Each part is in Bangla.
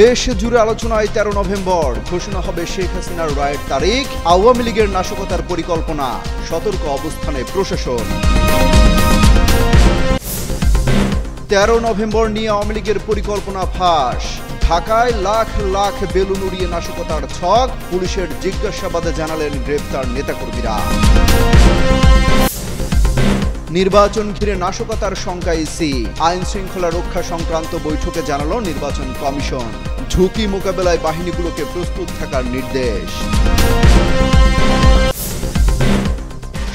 দেশ জুড়ে আলোচনায় 13 নভেম্বর ঘোষণা হবে শেখ হাসিনার রায়ের তারিখ, আওয়ামী লীগের নাশকতার পরিকল্পনা, সতর্ক অবস্থানে প্রশাসন। 13 নভেম্বর নিয়ে আওয়ামী লীগের পরিকল্পনা ফাঁস। ঢাকায় লাখ লাখ বেলুন উড়িয়ে নাশকতার ছক, পুলিশের জিজ্ঞাসাবাদে জানালেন গ্রেপ্তার নেতাকর্মীরা। নির্বাচন ঘিরে নাশকতার শঙ্কা ইসি, আইন শৃঙ্খলা রক্ষা সংক্রান্ত বৈঠকে জানালো নির্বাচন কমিশন। ঝুঁকি মোকাবেলায় বাহিনীগুলোকে প্রস্তুত থাকার নির্দেশ।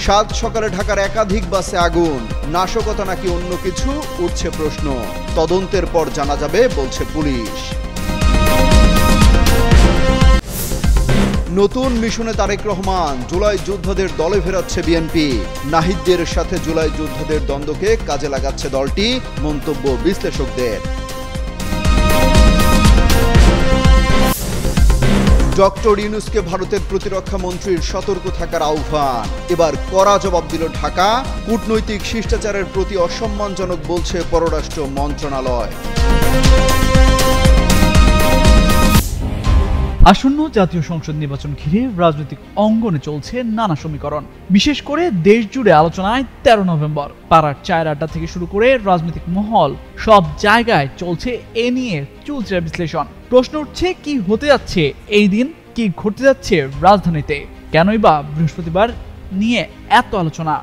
7 সকালে ঢাকার একাধিক বাসে আগুন, নাশকতা নাকি অন্য কিছু উঠছে প্রশ্ন। তদন্তের পর জানা যাবে বলছে পুলিশ। নতুন মিশনে তারেক রহমান, জুলাই যোদ্ধাদের দলে ফেরাচ্ছে বিএনপি। নাহিদদের সাথে জুলাই যোদ্ধাদের দ্বন্দ্বকে কাজে লাগাচ্ছে দলটি, মন্তব্য বিশ্লেষকদের। ডক্টর ইউনূসকে ভারতের প্রতিরক্ষা মন্ত্রীর সতর্ক থাকার আহ্বান। এবার কড়া জবাব দিল ঢাকা, কূটনৈতিক শিষ্টাচারের প্রতি অসম্মানজনক বলছে পররাষ্ট্র মন্ত্রণালয়। আসন্ন জাতীয় সংসদ নির্বাচন ঘিরে রাজনৈতিক অঙ্গনে চলছে নানা সমীকরণ। বিশেষ করে দেশ জুড়ে আলোচনায় 13 নভেম্বর। পাড়ার চায়ের আড্ডা থেকে শুরু করে রাজনৈতিক মহল, সব জায়গায় চলছে এ নিয়ে চুলচেরা বিশ্লেষণ। প্রশ্ন উঠছে, কি হতে যাচ্ছে এই দিন, কি ঘটতে যাচ্ছে রাজধানীতে, কেনই বা বৃহস্পতিবার নিয়ে এত আলোচনা।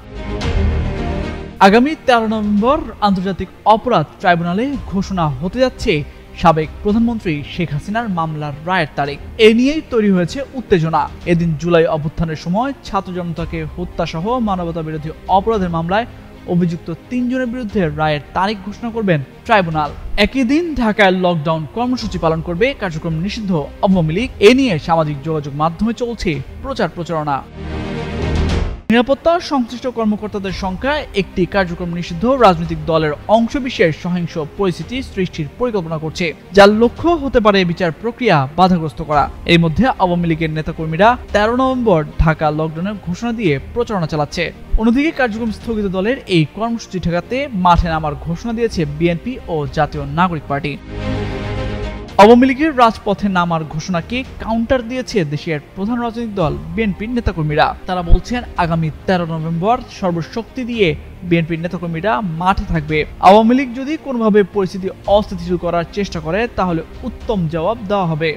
আগামী 13 নভেম্বর আন্তর্জাতিক অপরাধ ট্রাইব্যুনালে ঘোষণা হতে যাচ্ছে সাবেক প্রধানমন্ত্রী শেখ হাসিনার মামলার রায়ের তারিখ। এ নিয়েই তৈরি হয়েছে উত্তেজনা। এদিন জুলাই অভ্যুত্থানের সময় ছাত্র জনতাকে হত্যাসহ মানবতা বিরোধী অপরাধের মামলায় অভিযুক্ত 3 জনের বিরুদ্ধে রায়ের তারিখ ঘোষণা করবেন ট্রাইব্যুনাল। একই দিন ঢাকায় লকডাউন কর্মসূচি পালন করবে কার্যক্রম নিষিদ্ধ আওয়ামী লীগ। এ নিয়ে সামাজিক যোগাযোগ মাধ্যমে চলছে প্রচারণা। নিরাপত্তা সংশ্লিষ্ট কর্মকর্তাদের সংখ্যায় একটি কার্যক্রম নিষিদ্ধ রাজনৈতিক দলের অংশবিশেষ সহিংস পরিস্থিতি সৃষ্টির পরিকল্পনা করছে, যার লক্ষ্য হতে পারে বিচার প্রক্রিয়া বাধাগ্রস্ত করা। এর মধ্যে আওয়ামী লীগের নেতাকর্মীরা 13 নভেম্বর ঢাকা লকডাউনের ঘোষণা দিয়ে প্রচারণা চালাচ্ছে। অন্যদিকে কার্যক্রম স্থগিত দলের এই কর্মসূচি ঠেকাতে মাঠে নামার ঘোষণা দিয়েছে বিএনপি ও জাতীয় নাগরিক পার্টি। আওয়ামী লীগের রাজপথে নামার ঘোষণাকে কাউন্টার দিয়েছে দেশের প্রধান রাজনৈতিক দল বিএনপির নেতাকর্মীরা। তারা বলছেন, আগামী 13 নভেম্বর সর্বশক্তি দিয়ে বিএনপির নেতাকর্মীরা মাঠে থাকবে। আওয়ামী লীগ যদি কোনোভাবে পরিস্থিতি অস্থিতিশীল করার চেষ্টা করে, তাহলে উত্তম জবাব দেওয়া হবে।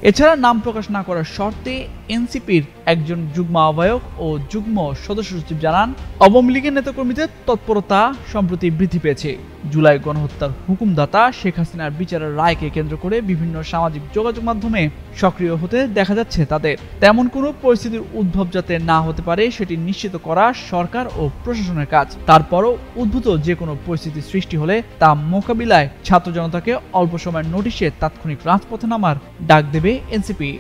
এছাড়া নাম প্রকাশ না করার শর্তে এনসিপির একজন যুগ্ম আহ্বায়ক ও যুগ্ম সদস্য সচিব জানান, আওয়ামী লীগের নেতাকর্মীদের তৎপরতা সম্প্রতি বৃদ্ধি পেয়েছে। জুলাই গণহত্যার হুকুমদাতা শেখ হাসিনার বিচারের রায়কে কেন্দ্র করে বিভিন্ন সামাজিক যোগাযোগ মাধ্যমে সক্রিয় হতে দেখা যাচ্ছে তাদের। তেমন কোনো পরিস্থিতির উদ্ভব যাতে না হতে পারে সেটি নিশ্চিত করা সরকার ও প্রশাসনের কাজ। তারপরও উদ্ভূত যে কোনো পরিস্থিতি সৃষ্টি হলে তা মোকাবিলায় ছাত্র জনতাকে অল্প সময়ের নোটিশে তাৎক্ষণিক রাজপথে নামার ডাক দেবে এনসিপি।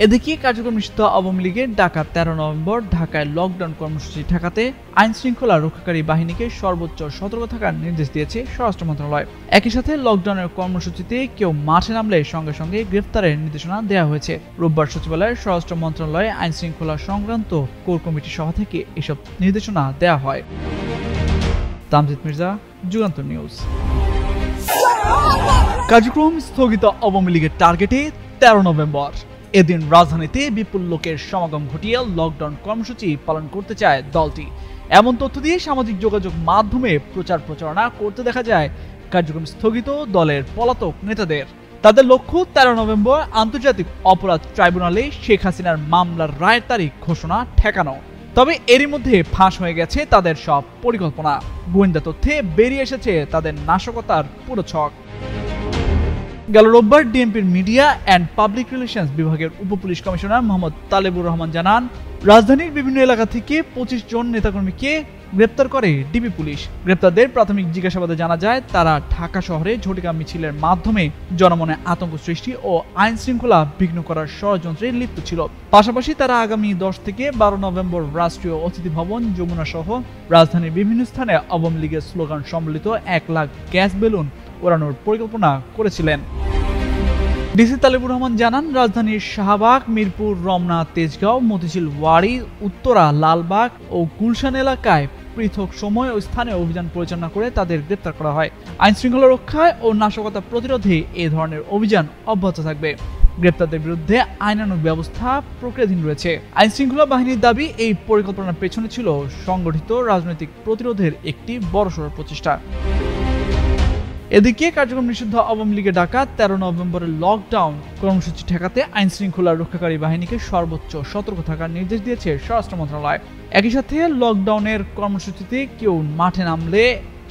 এদিকে কার্যক্রম নিষিদ্ধ আওয়ামী লীগের ডাকা 13 নভেম্বর ঢাকায় লকডাউন কর্মসূচি ঠেকাতে আইন শৃঙ্খলা রক্ষাকারী বাহিনীকে সর্বোচ্চ সতর্ক থাকার নির্দেশ দিয়েছে স্বরাষ্ট্র মন্ত্রণালয়। একই সাথে লকডাউনের কর্মসূচিতে কেউ মাঠে নামলে সঙ্গে সঙ্গে গ্রেফতারের নির্দেশনা দেওয়া হয়েছে। রোববার সচিবালয়ের স্বরাষ্ট্র মন্ত্রণালয়ে আইন শৃঙ্খলা সংক্রান্ত কোর কমিটির সভা থেকে এসব নির্দেশনা দেওয়া হয়। তামজিদ মির্জা, যুগান্তর নিউজ। কার্যক্রম স্থগিত আওয়ামী লীগের টার্গেটে 13 নভেম্বর। এদিন রাজধানীতে বিপুল লোকের সমাগম ঘটিয়ে লকডাউন কর্মসূচি পালন করতে চায় দলটি। এমন তথ্য দিয়ে সামাজিক যোগাযোগ মাধ্যমে প্রচারণা করতে দেখা যায় কার্যক্রম স্থগিত দলের পলাতক নেতাদের। তাদের লক্ষ্য 13 নভেম্বর আন্তর্জাতিক অপরাধ ট্রাইব্যুনালে শেখ হাসিনার মামলার রায়ের তারিখ ঘোষণা ঠেকানো। তবে এরই মধ্যে ফাঁস হয়ে গেছে তাদের সব পরিকল্পনা। গোয়েন্দা তথ্যে বেরিয়ে এসেছে তাদের নাশকতার পুরো ছক। গেল রোববার ডিএমপির মিডিয়া অ্যান্ড পাবলিক রিলেশনস বিভাগের উপপুলিশ কমিশনার মোহাম্মদ তালেবুর রহমান জানান, রাজধানীর বিভিন্ন এলাকা থেকে 25 জন নেতাকর্মীকে গ্রেপ্তার করে ডিবি পুলিশ। গ্রেপ্তারদের প্রাথমিক জিজ্ঞাসাবাদে জানা যায়, তারা ঢাকা শহরে ঝটিকা মিছিলের মাধ্যমে জনমনে আতঙ্ক সৃষ্টি ও আইন শৃঙ্খলা বিঘ্ন করার ষড়যন্ত্রে লিপ্ত ছিল। পাশাপাশি তারা আগামী 10 থেকে 12 নভেম্বর রাষ্ট্রীয় অতিথি ভবন, যমুনা সহ রাজধানীর বিভিন্ন স্থানে আওয়ামী লীগের স্লোগান সম্বলিত 1 লাখ গ্যাস বেলুন ওড়ানোর পরিকল্পনা করেছিলেন। ডিসি তালেবুর রহমান জানান, রাজধানীর শাহবাগ, মিরপুর, রমনা, তেজগাঁও, মতিঝিল, ওয়ারী, উত্তরা, লালবাগ ও গুলশান এলাকায় পৃথক সময় ও স্থানে অভিযান পরিচালনা করে তাদের গ্রেপ্তার করা হয়। আইন শৃঙ্খলা রক্ষায় ও নাশকতা প্রতিরোধে এ ধরনের অভিযান অব্যাহত থাকবে। গ্রেপ্তারদের বিরুদ্ধে আইনানুগ ব্যবস্থা প্রক্রিয়াধীন রয়েছে। আইন শৃঙ্খলা বাহিনীর দাবি, এই পরিকল্পনার পেছনে ছিল সংগঠিত রাজনৈতিক প্রতিরোধের একটি বড়সড় প্রচেষ্টা। এদিকে কার্যক্রম নিষিদ্ধ আওয়ামী লীগের ডাকা 13 নভেম্বরের লকডাউন কর্মসূচি ঠেকাতে আইন শৃঙ্খলা রক্ষাকারী বাহিনীকে সর্বোচ্চ সতর্ক থাকার নির্দেশ দিয়েছে স্বরাষ্ট্র মন্ত্রণালয়। একই সাথে লকডাউনের কর্মসূচিতে কেউ মাঠে নামলে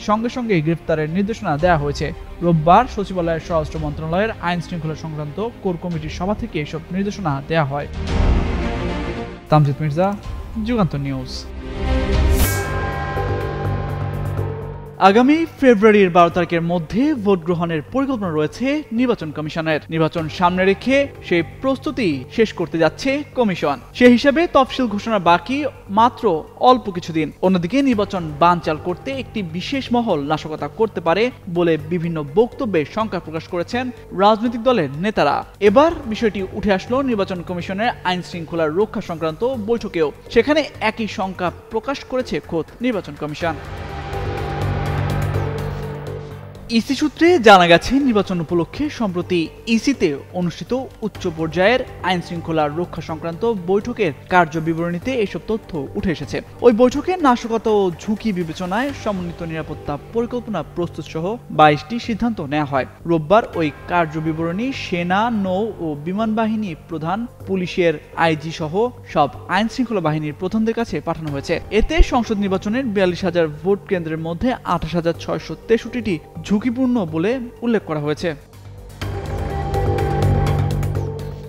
সঙ্গে সঙ্গে গ্রেফতারের নির্দেশনা দেওয়া হয়েছে। রোববার সচিবালয়ের স্বরাষ্ট্র মন্ত্রণালয়ের আইন শৃঙ্খলা সংক্রান্ত কোর কমিটির সভা থেকে এসব নির্দেশনা দেওয়া হয়। তামজিদ মির্জা, যুগান্তর নিউজ। আগামী ফেব্রুয়ারির 12 তারিখের মধ্যে ভোট গ্রহণের পরিকল্পনা রয়েছে নির্বাচন কমিশনের। নির্বাচন সামনে রেখে সেই প্রস্তুতি শেষ করতে যাচ্ছে কমিশন। সেই হিসাবে তফসিল ঘোষণা বাকি মাত্র অল্প কিছুদিন। অন্যদিকে নির্বাচন বানচাল করতে একটি বিশেষ মহল নাশকতা করতে পারে বলে বিভিন্ন বক্তব্যে শঙ্কা প্রকাশ করেছেন রাজনৈতিক দলের নেতারা। এবার বিষয়টি উঠে আসলো নির্বাচন কমিশনের আইন শৃঙ্খলা রক্ষা সংক্রান্ত বৈঠকেও। সেখানে একই শঙ্কা প্রকাশ করেছে খোদ নির্বাচন কমিশন। ইসি সূত্রে জানা গেছে, নির্বাচন উপলক্ষে সম্প্রতি ইসিতে অনুষ্ঠিত উচ্চ পর্যায়ের আইন শৃঙ্খলা রক্ষা সংক্রান্ত বৈঠকের কার্যবিবরণীতে এসব তথ্য উঠে এসেছে। ওই বৈঠকে নাশকতা ও ঝুঁকি বিবেচনায় সমন্বিত নিরাপত্তা পরিকল্পনা প্রস্তুত সহ 22টি সিদ্ধান্ত নেওয়া হয়। রোববার ওই কার্যবিবরণী সেনা, নৌ ও বিমান বাহিনী প্রধান, পুলিশের আইজি সহ সব আইন শৃঙ্খলা বাহিনীর প্রধানদের কাছে পাঠানো হয়েছে। এতে সংসদ নির্বাচনের 42,000 ভোট কেন্দ্রের মধ্যে 28,663টি ঝুঁকিপূর্ণ বলে উল্লেখ করা হয়েছে।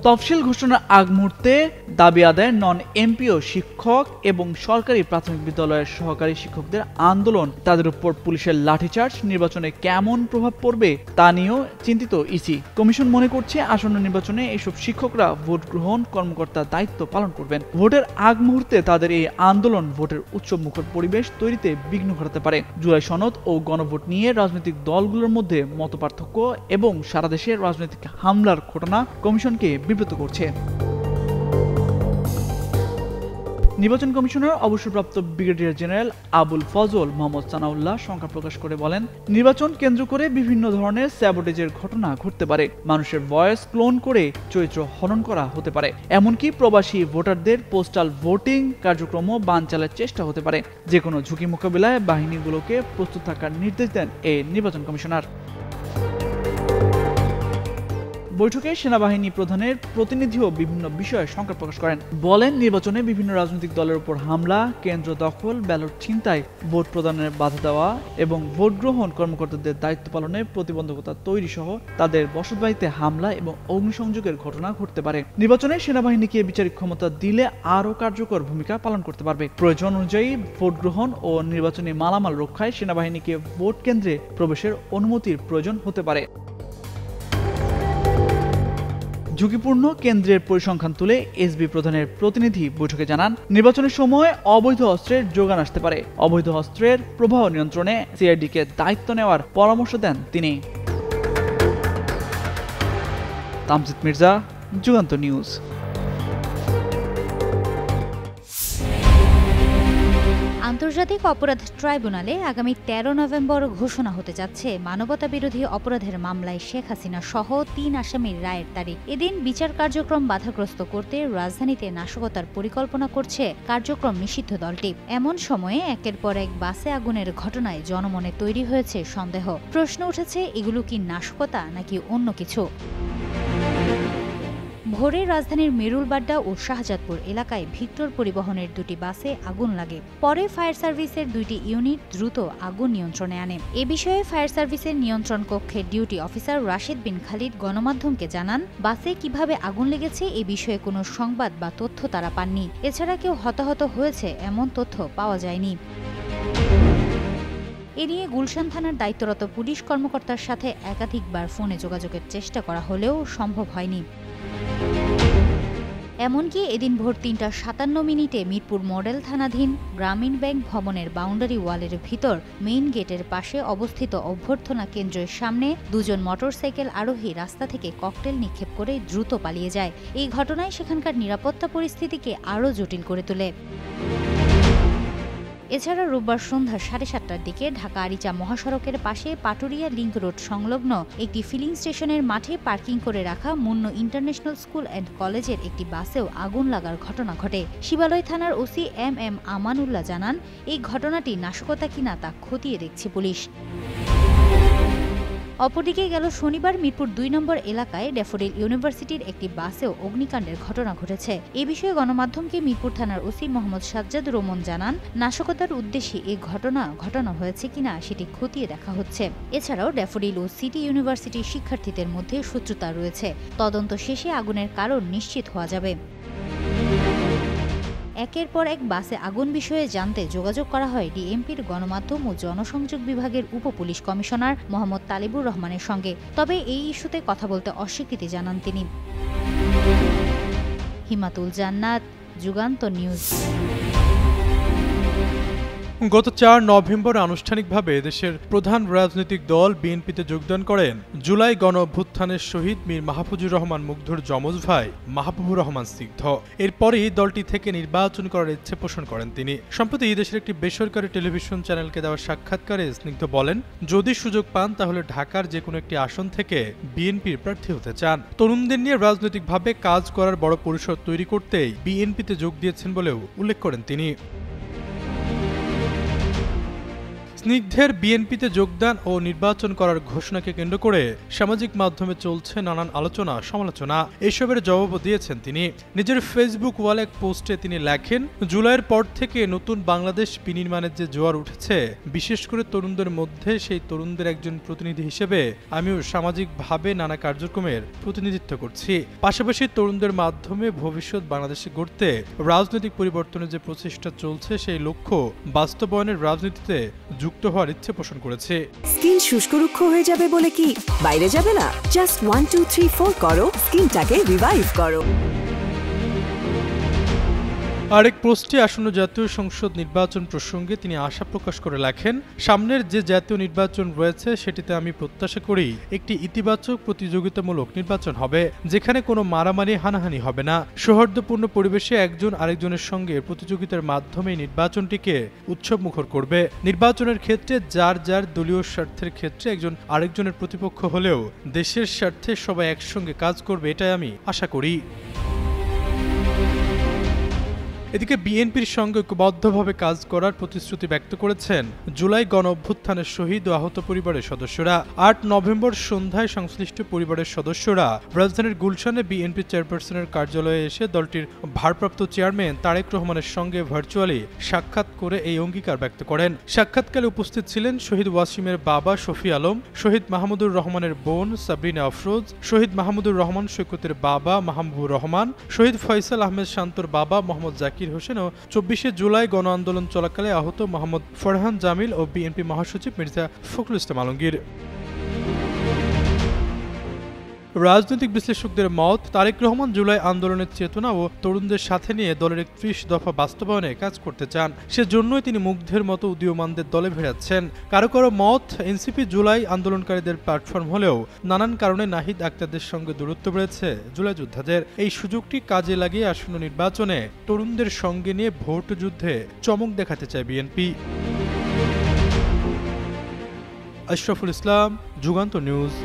তফসিল ঘোষণার আগ মুহূর্তে দাবি আদায় নন এমপিও শিক্ষক এবং সরকারি প্রাথমিক বিদ্যালয়ের সহকারী শিক্ষকদের আন্দোলন, তাদের উপর পুলিশের লাঠিচার্জ নির্বাচনে কেমন প্রভাব পড়বে তা নিয়েও চিন্তিত ইসি। কমিশন মনে করছে, আসন্ন নির্বাচনে এসব শিক্ষকরা ভোট গ্রহণ কর্মকর্তার দায়িত্ব পালন করবেন। ভোটের আগ মুহূর্তে তাদের এই আন্দোলন ভোটের উৎসবমুখর পরিবেশ তৈরিতে বিঘ্ন ঘটাতে পারে। জুলাই সনদ ও গণভোট নিয়ে রাজনৈতিক দলগুলোর মধ্যে মতপার্থক্য এবং সারা দেশের রাজনৈতিক হামলার ঘটনা কমিশনকে বিব্রত করছে। নির্বাচন কমিশনার অবসরপ্রাপ্ত ব্রিগেডিয়ার জেনারেল আবুল ফজল মোহাম্মদ সানাউল্লাহ শঙ্কা প্রকাশ করে বলেন, নির্বাচন কেন্দ্র করে বিভিন্ন ধরনের স্যাবোটেজের ঘটনা ঘটতে পারে। মানুষের ভয়েস ক্লোন করে চরিত্র হনন করা হতে পারে। এমনকি প্রবাসী ভোটারদের পোস্টাল ভোটিং কার্যক্রমও বানচালের চেষ্টা হতে পারে। যে কোনো ঝুঁকি মোকাবিলায় বাহিনীগুলোকে প্রস্তুত থাকার নির্দেশ দেন এই নির্বাচন কমিশনার। বৈঠকে সেনাবাহিনী প্রধানের প্রতিনিধিও বিভিন্ন বিষয়ে শঙ্কা প্রকাশ করেন। বলেন, নির্বাচনে বিভিন্ন রাজনৈতিক দলের উপর হামলা, কেন্দ্র দখল, ব্যালট ছিনতাই, ভোট প্রদানের বাধা দেওয়া এবং ভোট গ্রহণ কর্মকর্তাদের দায়িত্ব পালনে প্রতিবন্ধকতা তৈরি সহ তাদের বসতবাড়িতে হামলা এবং অগ্নিসংযোগের ঘটনা ঘটতে পারে। নির্বাচনে সেনাবাহিনীকে বিচারিক ক্ষমতা দিলে আরও কার্যকর ভূমিকা পালন করতে পারবে। প্রয়োজন অনুযায়ী ভোট গ্রহণ ও নির্বাচনী মালামাল রক্ষায় সেনাবাহিনীকে ভোট কেন্দ্রে প্রবেশের অনুমতির প্রয়োজন হতে পারে। ঝুঁকিপূর্ণ কেন্দ্রের পরিসংখ্যান তুলে এসবি প্রধানের প্রতিনিধি বৈঠকে জানান, নির্বাচনের সময় অবৈধ অস্ত্রের যোগান আসতে পারে। অবৈধ অস্ত্রের প্রবাহ নিয়ন্ত্রণে সিআইডিকে দায়িত্ব নেওয়ার পরামর্শ দেন তিনি। তামজিদ মির্জা, যুগান্তর নিউজ। আন্তর্জাতিক অপরাধ ট্রাইব্যুনালে আগামী 13 নভেম্বর ঘোষণা হতে যাচ্ছে মানবতা বিরোধী অপরাধের মামলায় শেখ হাসিনা সহ 3 আসামির রায়ের তারিখ। এদিন বিচার কার্যক্রম বাধাগ্রস্ত করতে রাজধানীতে নাশকতার পরিকল্পনা করছে কার্যক্রম নিষিদ্ধ দলটি। এমন সময়ে একের পর এক বাসে আগুনের ঘটনায় জনমনে তৈরি হয়েছে সন্দেহ। প্রশ্ন উঠেছে, এগুলো কি নাশকতা নাকি অন্য কিছু? ভোরে রাজধানীর মেরুলবাড্ডা ও শাহজাদপুর এলাকায় ভিক্টর পরিবহনের 2টি বাসে আগুন লাগে। পরে ফায়ার সার্ভিসের 2টি ইউনিট দ্রুত আগুন নিয়ন্ত্রণে আনে। এ বিষয়ে ফায়ার সার্ভিসের নিয়ন্ত্রণ কক্ষের ডিউটি অফিসার রাশিদ বিন খালিদ গণমাধ্যমকে জানান, বাসে কিভাবে আগুন লেগেছে এ বিষয়ে কোনো সংবাদ বা তথ্য তারা পাননি। এছাড়া কেউ হতাহত হয়েছে এমন তথ্য পাওয়া যায়নি। এ নিয়ে গুলশান থানার দায়িত্বরত পুলিশ কর্মকর্তার সাথে একাধিকবার ফোনে যোগাযোগের চেষ্টা করা হলেও সম্ভব হয়নি। এমনকি এদিন ভোর 3:57 মিরপুর মডেল থানাধীন গ্রামীণ ব্যাংক ভবনের বাউন্ডারি ওয়ালের ভিতর মেইন গেটের পাশে অবস্থিত অভ্যর্থনা কেন্দ্রের সামনে 2 জন মোটরসাইকেল আরোহী রাস্তা থেকে ককটেল নিক্ষেপ করে দ্রুত পালিয়ে যায়। এই ঘটনায় সেখানকার নিরাপত্তা পরিস্থিতিকে আরও জটিল করে তোলে। এছাড়া রোববার সন্ধ্যা 7:30টার দিকে ঢাকা আরিচা মহাসড়কের পাশে পাটুরিয়া লিংক রোড সংলগ্ন একটি ফিলিং স্টেশনের মাঠে পার্কিং করে রাখা মুন্ন ইন্টারন্যাশনাল স্কুল অ্যান্ড কলেজের একটি বাসেও আগুন লাগার ঘটনা ঘটে। শিবালয় থানার ওসি এম আমানুল্লাহ জানান, এই ঘটনাটি নাশকতা কিনা তা খতিয়ে দেখছে পুলিশ। অপরদিকে গেল শনিবার মিরপুর 2 নম্বর এলাকায় ড্যাফোডিল ইউনিভার্সিটির একটি বাসেও অগ্নিকাণ্ডের ঘটনা ঘটেছে। এ বিষয়ে গণমাধ্যমকে মিরপুর থানার ওসি মোহাম্মদ সাজ্জাদ রোমন জানান, নাশকতার উদ্দেশ্যে এই ঘটনা হয়েছে কিনা সেটি খতিয়ে দেখা হচ্ছে। এছাড়াও ড্যাফোডিল ও সিটি ইউনিভার্সিটির শিক্ষার্থীদের মধ্যে শত্রুতা রয়েছে। তদন্ত শেষে আগুনের কারণ নিশ্চিত হওয়া যাবে। একের পর এক বাসে আগুন বিষয়ে জানতে যোগাযোগ করা হয় ডিএমপির গণমাধ্যম ও জনসংযোগ বিভাগের উপপুলিশ কমিশনার মোহাম্মদ তালিবুর রহমানের সঙ্গে। তবে এই ইস্যুতে কথা বলতে অস্বীকৃতি জানান তিনি। হিমাতুল জান্নাত, যুগান্তর নিউজ। গত 4 নভেম্বর আনুষ্ঠানিকভাবে দেশের প্রধান রাজনৈতিক দল বিএনপিতে যোগদান করেন জুলাই গণ অভ্যুত্থানের শহীদ মীর মাহফুজুর রহমান মুগ্ধর যমজ ভাই মাহবুবুর রহমান স্নিগ্ধ। এরপরই দলটি থেকে নির্বাচন করার ইচ্ছে পোষণ করেন তিনি। সম্প্রতি দেশের একটি বেসরকারি টেলিভিশন চ্যানেলকে দেওয়া সাক্ষাৎকারে স্নিগ্ধ বলেন, যদি সুযোগ পান তাহলে ঢাকার যে কোনো একটি আসন থেকে বিএনপির প্রার্থী হতে চান। তরুণদের নিয়ে রাজনৈতিকভাবে কাজ করার বড় পরিসর তৈরি করতেই বিএনপিতে যোগ দিয়েছেন বলেও উল্লেখ করেন তিনি। স্নিগ্ধের বিএনপিতে যোগদান ও নির্বাচন করার ঘোষণাকে কেন্দ্র করে সামাজিক মাধ্যমে চলছে নানান আলোচনা সমালোচনা। এসবের জবাবও দিয়েছেন তিনি। নিজের ফেসবুক ওয়ালে এক পোস্টে তিনি লেখেন, জুলাইয়ের পর থেকে নতুন বাংলাদেশ বিনির্মাণের যে জোয়ার উঠেছে, বিশেষ করে তরুণদের মধ্যে, সেই তরুণদের একজন প্রতিনিধি হিসেবে আমিও সামাজিকভাবে নানা কার্যক্রমের প্রতিনিধিত্ব করছি। পাশাপাশি তরুণদের মাধ্যমে ভবিষ্যৎ বাংলাদেশে গড়তে রাজনৈতিক পরিবর্তনের যে প্রচেষ্টা চলছে, সেই লক্ষ্য বাস্তবায়নের রাজনীতিতে যুক্ত হওয়ার ইচ্ছে পোষণ করেছে। স্কিন শুষ্ক রুক্ষ হয়ে যাবে বলে কি বাইরে যাবে না? জাস্ট 1 2 3 4 করো, স্কিনটাকে রিভাইভ করো। আরেক পোস্টে আসন্ন জাতীয় সংসদ নির্বাচন প্রসঙ্গে তিনি আশা প্রকাশ করে লেখেন, সামনের যে জাতীয় নির্বাচন রয়েছে সেটিতে আমি প্রত্যাশা করি একটি ইতিবাচক প্রতিযোগিতামূলক নির্বাচন হবে, যেখানে কোনো মারামারি হানাহানি হবে না। সৌহার্দ্যপূর্ণ পরিবেশে একজন আরেকজনের সঙ্গে প্রতিযোগিতার মাধ্যমে নির্বাচনটিকে উৎসবমুখর করবে। নির্বাচনের ক্ষেত্রে যার যার দলীয় স্বার্থের ক্ষেত্রে একজন আরেকজনের প্রতিপক্ষ হলেও দেশের স্বার্থে সবাই একসঙ্গে কাজ করবে, এটাই আমি আশা করি। এদিকে বিএনপির সঙ্গে ঐক্যবদ্ধভাবে কাজ করার প্রতিশ্রুতি ব্যক্ত করেছেন জুলাই গণ অভ্যুত্থানের শহীদ ও আহত পরিবারের সদস্যরা। 8 নভেম্বর সন্ধ্যায় সংশ্লিষ্ট পরিবারের সদস্যরা রাজধানীর গুলশানে বিএনপি চেয়ারপারসনের কার্যালয়ে এসে দলটির ভারপ্রাপ্ত চেয়ারম্যান তারেক রহমানের সঙ্গে ভার্চুয়ালি সাক্ষাৎ করে এই অঙ্গীকার ব্যক্ত করেন। সাক্ষাৎকালে উপস্থিত ছিলেন শহীদ ওয়াসিমের বাবা শফি আলম, শহীদ মাহমুদুর রহমানের বোন সাবরিনা আফরোজ, শহীদ মাহমুদুর রহমান সৈকতের বাবা মাহবুবুর রহমান, শহীদ ফয়সাল আহমেদ শান্তর বাবা মোহাম্মদ জাকির হোসেন ও 24শে জুলাই গণ আন্দোলন চলাকালে আহত মোহাম্মদ ফরহান জামিল ও বিএনপি মহাসচিব মির্জা ফখরুল ইসলাম আলমগীর। রাজনৈতিক বিশ্লেষকদের মত, তারেক রহমান জুলাই আন্দোলনের চেতনা ও তরুণদের সাথে নিয়ে দলের 31 দফা বাস্তবায়নে কাজ করতে চান। সেজন্যই তিনি মুগ্ধের মতো উদীয়মানদের দলে ভেড়াচ্ছেন। কারো কারো মত, এনসিপি জুলাই আন্দোলনকারীদের প্ল্যাটফর্ম হলেও নানান কারণে নাহিদ আক্তারদের সঙ্গে দূরত্ব বেড়েছে জুলাই যোদ্ধাদের। এই সুযোগটি কাজে লাগিয়ে আসন্ন নির্বাচনে তরুণদের সঙ্গে নিয়ে ভোট যুদ্ধে চমক দেখাতে চায় বিএনপি। আশরাফুল ইসলাম, যুগান্তর নিউজ।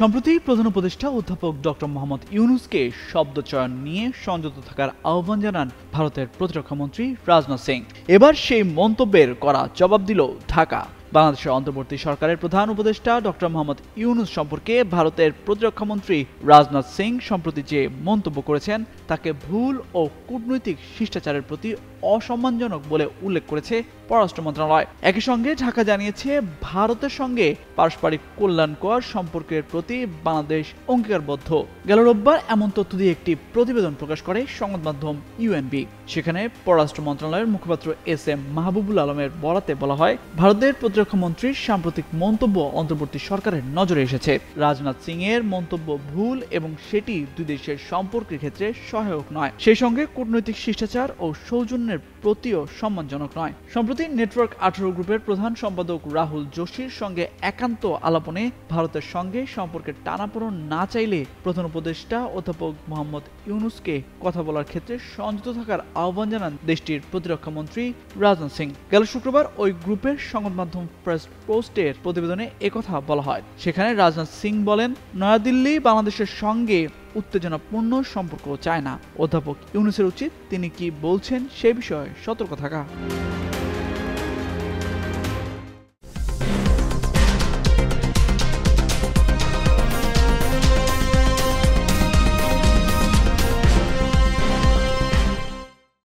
সম্প্রতি প্রধান উপদেষ্টা অধ্যাপক ডক্টর মোহাম্মদ ইউনূসকে শব্দচয়ন নিয়ে সংযত থাকার আহ্বান জানান ভারতের প্রতিরক্ষামন্ত্রী রাজনাথ সিং। এবার সেই মন্তব্যের কড়া জবাব দিল ঢাকা। বাংলাদেশের অন্তর্বর্তী সরকারের প্রধান উপদেষ্টা ডক্টর মোহাম্মদ ইউনূস সম্পর্কে ভারতের প্রতিরক্ষামন্ত্রী রাজনাথ সিং সম্প্রতি যে মন্তব্য করেছেন তাকে ভুল ও কূটনৈতিক শিষ্টাচারের প্রতি অসম্মানজনক বলে উল্লেখ করেছে পররাষ্ট্র মন্ত্রণালয়। একই সঙ্গে ঢাকা জানিয়েছে, ভারতের সঙ্গে পারস্পরিক কল্যাণকর সম্পর্কের প্রতি বাংলাদেশ অঙ্গীকারবদ্ধ। গেল রোববার এমন তথ্য দিয়ে একটি প্রতিবেদন প্রকাশ করে সংবাদ মাধ্যম ইউএনবি। সেখানে পররাষ্ট্র মন্ত্রণালয়ের মুখপাত্র এস.এম. মাহবুবুল আলমের বরাতে বলা হয়, ভারতের প্রতিরক্ষা মন্ত্রীর সাম্প্রতিক মন্তব্য অন্তর্বর্তী সরকারের নজরে এসেছে। রাজনাথ সিং এর মন্তব্য ভুল এবং সেটি দুই দেশের সম্পর্কের ক্ষেত্রে সহায়ক নয়। সেই সঙ্গে কূটনৈতিক শিষ্টাচার ও সৌজন্যের প্রতিও সম্মানজনক নয়। সম্প্রতি নেটওয়ার্ক 18 গ্রুপের প্রধান সম্পাদক রাহুল যোশীর সঙ্গে একান্ত আলাপনে ভারতের সঙ্গে সম্পর্কের টানাপোড়েন না চাইলে প্রধান উপদেষ্টা অধ্যাপক মোহাম্মদ ইউনুসকে কথা বলার ক্ষেত্রে সংযত থাকার আহ্বান জানান দেশটির প্রতিরক্ষা মন্ত্রী রাজনাথ সিং। গেল শুক্রবার ওই গ্রুপের সংবাদ মাধ্যম প্রেস পোস্টের প্রতিবেদনে একথা বলা হয়। সেখানে রাজনাথ সিং বলেন, নয়াদিল্লি বাংলাদেশের সঙ্গে উত্তেজনাপূর্ণ সম্পর্ক চায় না। অধ্যাপক ইউনুসের উচিত তিনি কি বলছেন সে বিষয়ে সতর্ক থাকা।